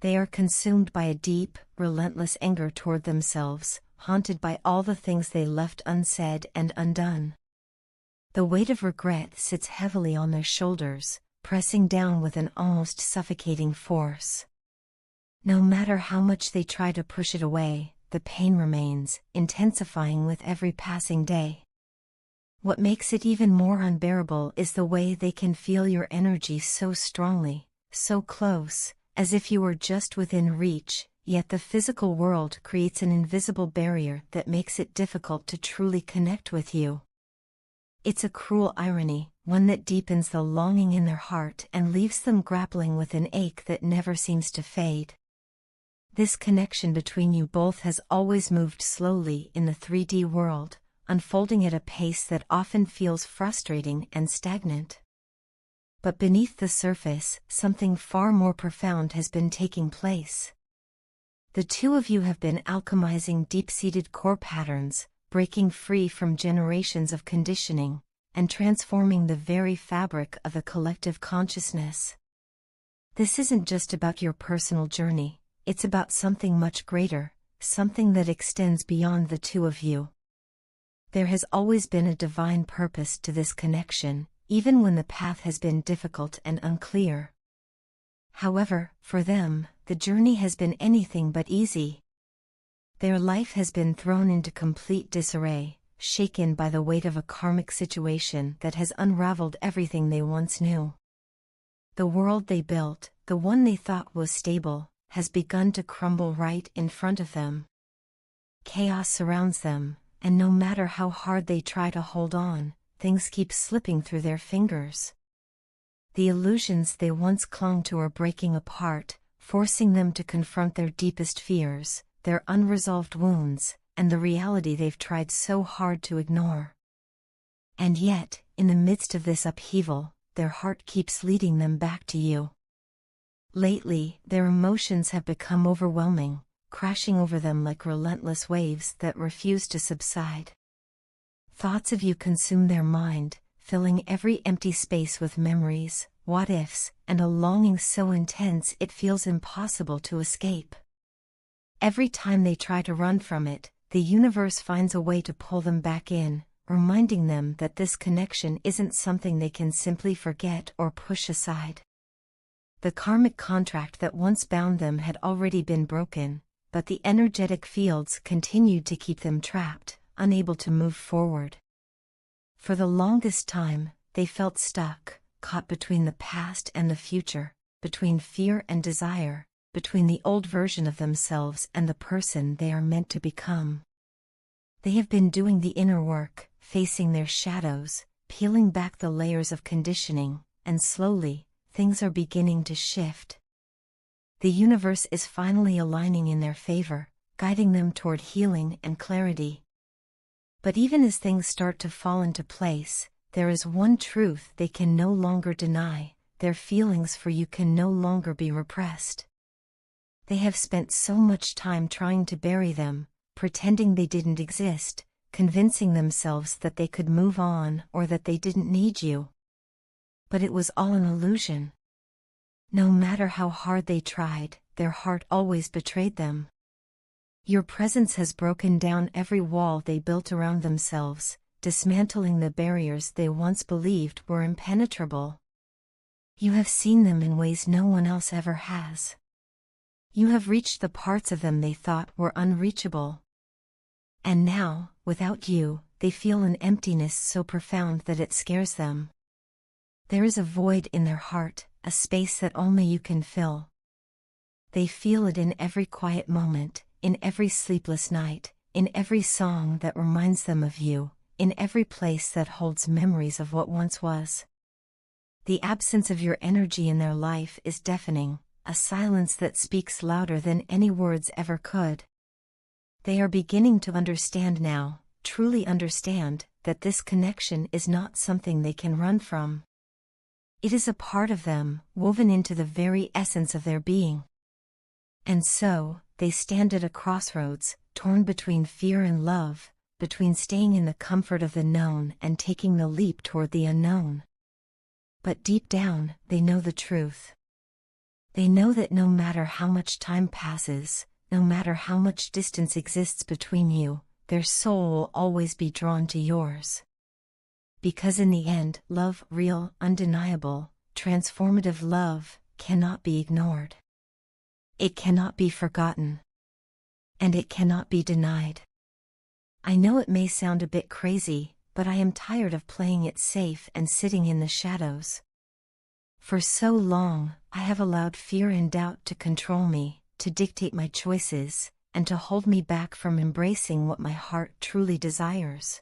They are consumed by a deep, relentless anger toward themselves, haunted by all the things they left unsaid and undone. The weight of regret sits heavily on their shoulders, pressing down with an almost suffocating force. No matter how much they try to push it away, the pain remains, intensifying with every passing day. What makes it even more unbearable is the way they can feel your energy so strongly, so close, as if you were just within reach, yet the physical world creates an invisible barrier that makes it difficult to truly connect with you. It's a cruel irony, one that deepens the longing in their heart and leaves them grappling with an ache that never seems to fade. This connection between you both has always moved slowly in the 3D world, unfolding at a pace that often feels frustrating and stagnant. But beneath the surface, something far more profound has been taking place. The two of you have been alchemizing deep-seated core patterns, breaking free from generations of conditioning, and transforming the very fabric of a collective consciousness. This isn't just about your personal journey, it's about something much greater, something that extends beyond the two of you. There has always been a divine purpose to this connection, even when the path has been difficult and unclear. However, for them, the journey has been anything but easy. Their life has been thrown into complete disarray, shaken by the weight of a karmic situation that has unraveled everything they once knew. The world they built, the one they thought was stable, has begun to crumble right in front of them. Chaos surrounds them, and no matter how hard they try to hold on, things keep slipping through their fingers. The illusions they once clung to are breaking apart, forcing them to confront their deepest fears, their unresolved wounds, and the reality they've tried so hard to ignore. And yet, in the midst of this upheaval, their heart keeps leading them back to you. Lately, their emotions have become overwhelming, crashing over them like relentless waves that refuse to subside. Thoughts of you consume their mind, filling every empty space with memories, what-ifs, and a longing so intense it feels impossible to escape. Every time they try to run from it, the universe finds a way to pull them back in, reminding them that this connection isn't something they can simply forget or push aside. The karmic contract that once bound them had already been broken, but the energetic fields continued to keep them trapped, unable to move forward. For the longest time, they felt stuck, caught between the past and the future, between fear and desire, between the old version of themselves and the person they are meant to become. They have been doing the inner work, facing their shadows, peeling back the layers of conditioning, and slowly, things are beginning to shift. The universe is finally aligning in their favor, guiding them toward healing and clarity. But even as things start to fall into place, there is one truth they can no longer deny: their feelings for you can no longer be repressed. They have spent so much time trying to bury them, pretending they didn't exist, convincing themselves that they could move on or that they didn't need you. But it was all an illusion. No matter how hard they tried, their heart always betrayed them. Your presence has broken down every wall they built around themselves, dismantling the barriers they once believed were impenetrable. You have seen them in ways no one else ever has. You have reached the parts of them they thought were unreachable. And now, without you, they feel an emptiness so profound that it scares them. There is a void in their heart, a space that only you can fill. They feel it in every quiet moment, in every sleepless night, in every song that reminds them of you, in every place that holds memories of what once was. The absence of your energy in their life is deafening, a silence that speaks louder than any words ever could. They are beginning to understand now, truly understand, that this connection is not something they can run from. It is a part of them, woven into the very essence of their being. And so, they stand at a crossroads, torn between fear and love, between staying in the comfort of the known and taking the leap toward the unknown. But deep down, they know the truth. They know that no matter how much time passes, no matter how much distance exists between you, their soul will always be drawn to yours. Because in the end, love, real, undeniable, transformative love, cannot be ignored. It cannot be forgotten. And it cannot be denied. I know it may sound a bit crazy, but I am tired of playing it safe and sitting in the shadows. For so long, I have allowed fear and doubt to control me, to dictate my choices, and to hold me back from embracing what my heart truly desires.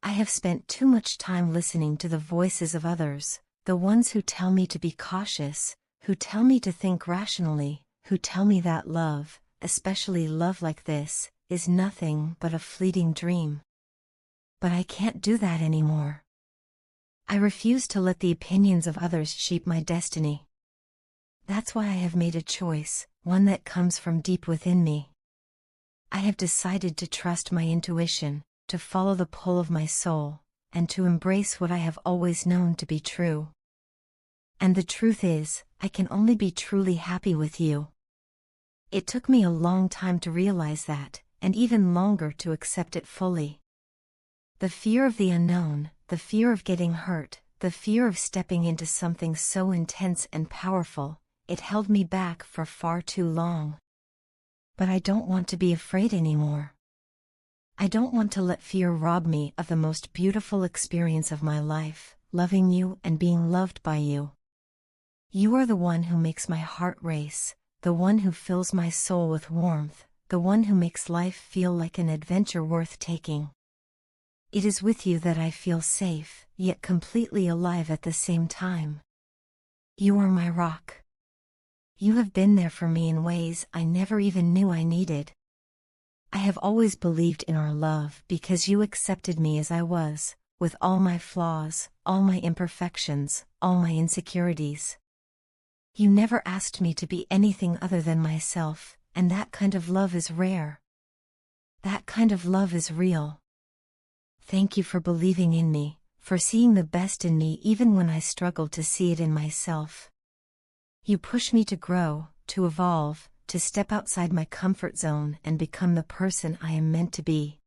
I have spent too much time listening to the voices of others, the ones who tell me to be cautious, who tell me to think rationally, who tell me that love, especially love like this, is nothing but a fleeting dream. But I can't do that anymore. I refuse to let the opinions of others shape my destiny. That's why I have made a choice, one that comes from deep within me. I have decided to trust my intuition, to follow the pull of my soul, and to embrace what I have always known to be true. And the truth is, I can only be truly happy with you. It took me a long time to realize that, and even longer to accept it fully. The fear of the unknown, the fear of getting hurt, the fear of stepping into something so intense and powerful, it held me back for far too long. But I don't want to be afraid anymore. I don't want to let fear rob me of the most beautiful experience of my life, loving you and being loved by you. You are the one who makes my heart race, the one who fills my soul with warmth, the one who makes life feel like an adventure worth taking. It is with you that I feel safe, yet completely alive at the same time. You are my rock. You have been there for me in ways I never even knew I needed. I have always believed in our love because you accepted me as I was, with all my flaws, all my imperfections, all my insecurities. You never asked me to be anything other than myself, and that kind of love is rare. That kind of love is real. Thank you for believing in me, for seeing the best in me even when I struggled to see it in myself. You push me to grow, to evolve, to step outside my comfort zone and become the person I am meant to be.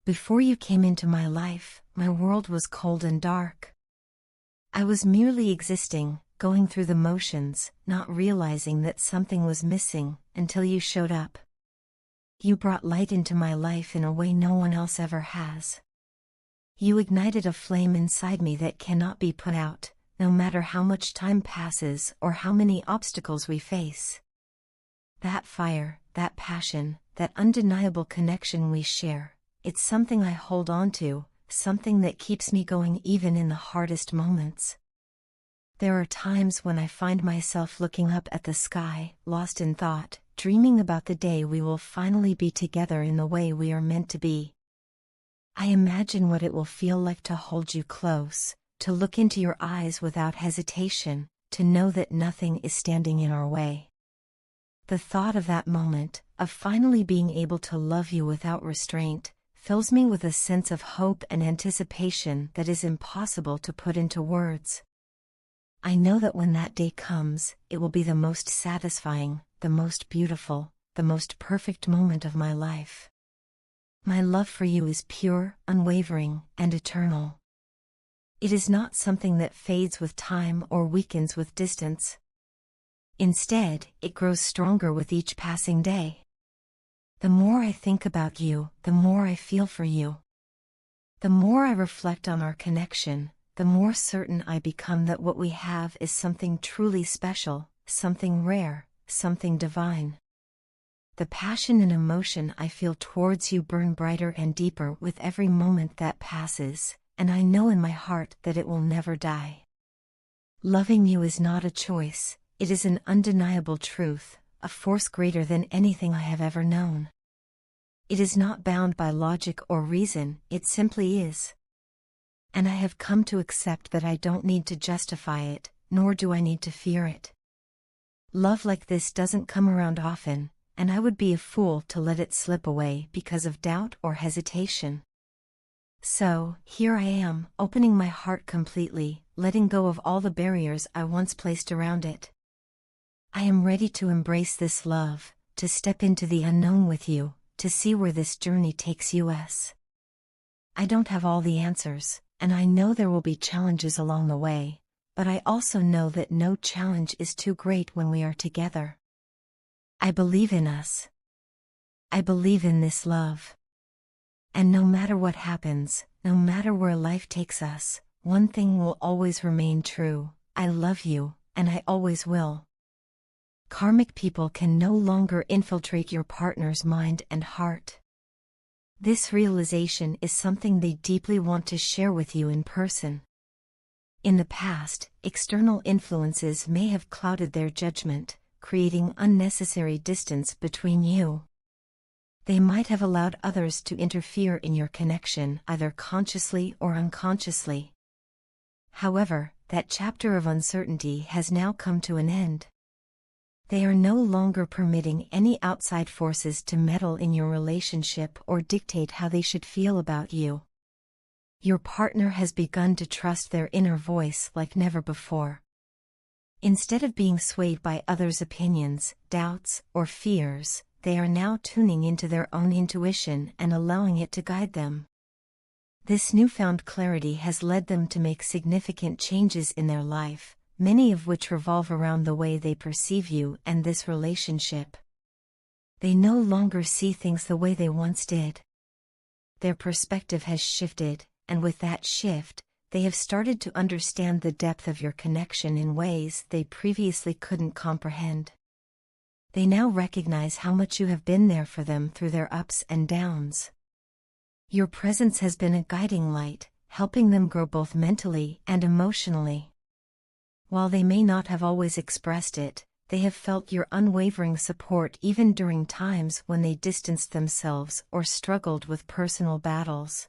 Before you came into my life, my world was cold and dark. I was merely existing, going through the motions, not realizing that something was missing, until you showed up. You brought light into my life in a way no one else ever has. You ignited a flame inside me that cannot be put out, no matter how much time passes or how many obstacles we face. That fire, that passion, that undeniable connection we share, it's something I hold on to, something that keeps me going even in the hardest moments. There are times when I find myself looking up at the sky, lost in thought, dreaming about the day we will finally be together in the way we are meant to be. I imagine what it will feel like to hold you close, to look into your eyes without hesitation, to know that nothing is standing in our way. The thought of that moment, of finally being able to love you without restraint, fills me with a sense of hope and anticipation that is impossible to put into words. I know that when that day comes, it will be the most satisfying, the most beautiful, the most perfect moment of my life. My love for you is pure, unwavering, and eternal. It is not something that fades with time or weakens with distance. Instead, it grows stronger with each passing day. The more I think about you, the more I feel for you. The more I reflect on our connection, the more certain I become that what we have is something truly special, something rare, something divine. The passion and emotion I feel towards you burn brighter and deeper with every moment that passes, and I know in my heart that it will never die. Loving you is not a choice, it is an undeniable truth, a force greater than anything I have ever known. It is not bound by logic or reason, it simply is. And I have come to accept that I don't need to justify it, nor do I need to fear it. Love like this doesn't come around often, and I would be a fool to let it slip away because of doubt or hesitation. So, here I am, opening my heart completely, letting go of all the barriers I once placed around it. I am ready to embrace this love, to step into the unknown with you, to see where this journey takes us. I don't have all the answers, and I know there will be challenges along the way, but I also know that no challenge is too great when we are together. I believe in us. I believe in this love. And no matter what happens, no matter where life takes us, one thing will always remain true: I love you, and I always will. Karmic people can no longer infiltrate your partner's mind and heart. This realization is something they deeply want to share with you in person. In the past, external influences may have clouded their judgment, creating unnecessary distance between you. They might have allowed others to interfere in your connection, either consciously or unconsciously. However, that chapter of uncertainty has now come to an end. They are no longer permitting any outside forces to meddle in your relationship or dictate how they should feel about you. Your partner has begun to trust their inner voice like never before. Instead of being swayed by others' opinions, doubts, or fears, they are now tuning into their own intuition and allowing it to guide them. This newfound clarity has led them to make significant changes in their life, many of which revolve around the way they perceive you and this relationship. They no longer see things the way they once did. Their perspective has shifted, and with that shift, they have started to understand the depth of your connection in ways they previously couldn't comprehend. They now recognize how much you have been there for them through their ups and downs. Your presence has been a guiding light, helping them grow both mentally and emotionally. While they may not have always expressed it, they have felt your unwavering support even during times when they distanced themselves or struggled with personal battles.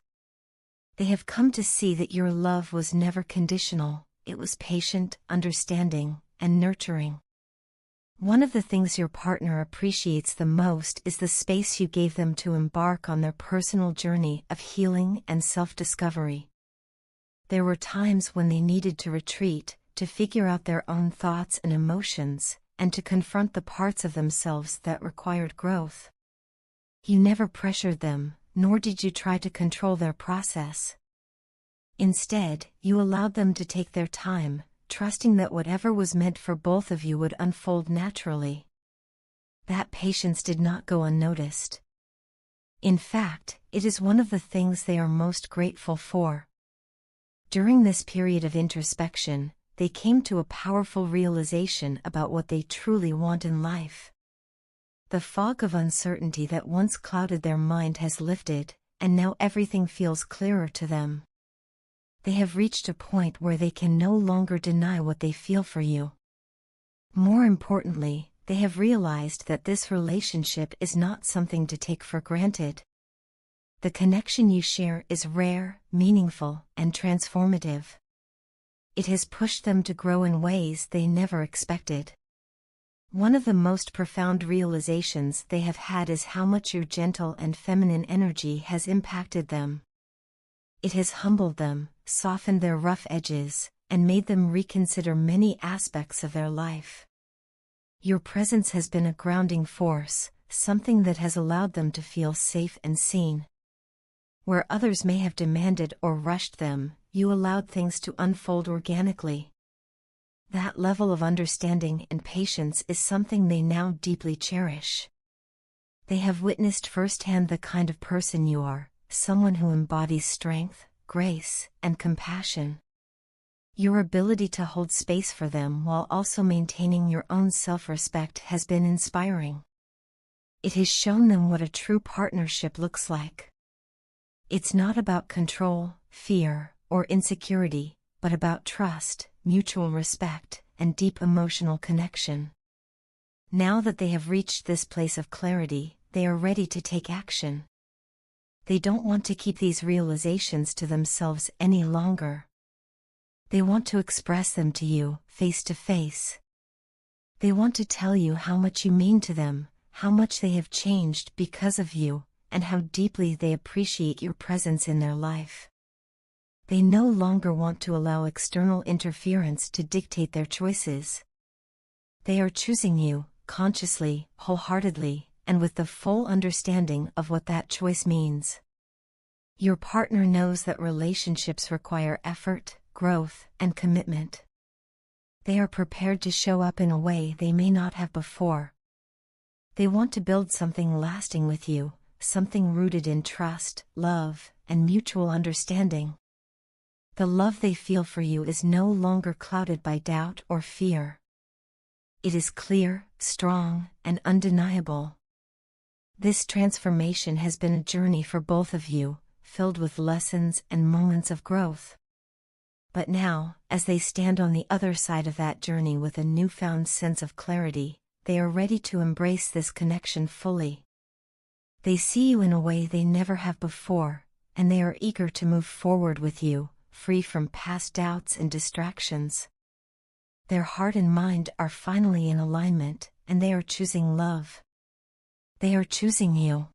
They have come to see that your love was never conditional; it was patient, understanding, and nurturing. One of the things your partner appreciates the most is the space you gave them to embark on their personal journey of healing and self-discovery. There were times when they needed to retreat, to figure out their own thoughts and emotions, and to confront the parts of themselves that required growth. You never pressured them, nor did you try to control their process. Instead, you allowed them to take their time, trusting that whatever was meant for both of you would unfold naturally. That patience did not go unnoticed. In fact, it is one of the things they are most grateful for. During this period of introspection, they came to a powerful realization about what they truly want in life. The fog of uncertainty that once clouded their mind has lifted, and now everything feels clearer to them. They have reached a point where they can no longer deny what they feel for you. More importantly, they have realized that this relationship is not something to take for granted. The connection you share is rare, meaningful, and transformative. It has pushed them to grow in ways they never expected. One of the most profound realizations they have had is how much your gentle and feminine energy has impacted them. It has humbled them, softened their rough edges, and made them reconsider many aspects of their life. Your presence has been a grounding force, something that has allowed them to feel safe and seen. Where others may have demanded or rushed them, you allowed things to unfold organically. That level of understanding and patience is something they now deeply cherish. They have witnessed firsthand the kind of person you are, someone who embodies strength, grace, and compassion. Your ability to hold space for them while also maintaining your own self-respect has been inspiring. It has shown them what a true partnership looks like. It's not about control, fear, or insecurity, but about trust, mutual respect, and deep emotional connection. Now that they have reached this place of clarity, they are ready to take action. They don't want to keep these realizations to themselves any longer. They want to express them to you, face to face. They want to tell you how much you mean to them, how much they have changed because of you, and how deeply they appreciate your presence in their life. They no longer want to allow external interference to dictate their choices. They are choosing you, consciously, wholeheartedly, and with the full understanding of what that choice means. Your partner knows that relationships require effort, growth, and commitment. They are prepared to show up in a way they may not have before. They want to build something lasting with you, something rooted in trust, love, and mutual understanding. The love they feel for you is no longer clouded by doubt or fear. It is clear, strong, and undeniable. This transformation has been a journey for both of you, filled with lessons and moments of growth. But now, as they stand on the other side of that journey with a newfound sense of clarity, they are ready to embrace this connection fully. They see you in a way they never have before, and they are eager to move forward with you, free from past doubts and distractions. Their heart and mind are finally in alignment, and they are choosing love. They are choosing you.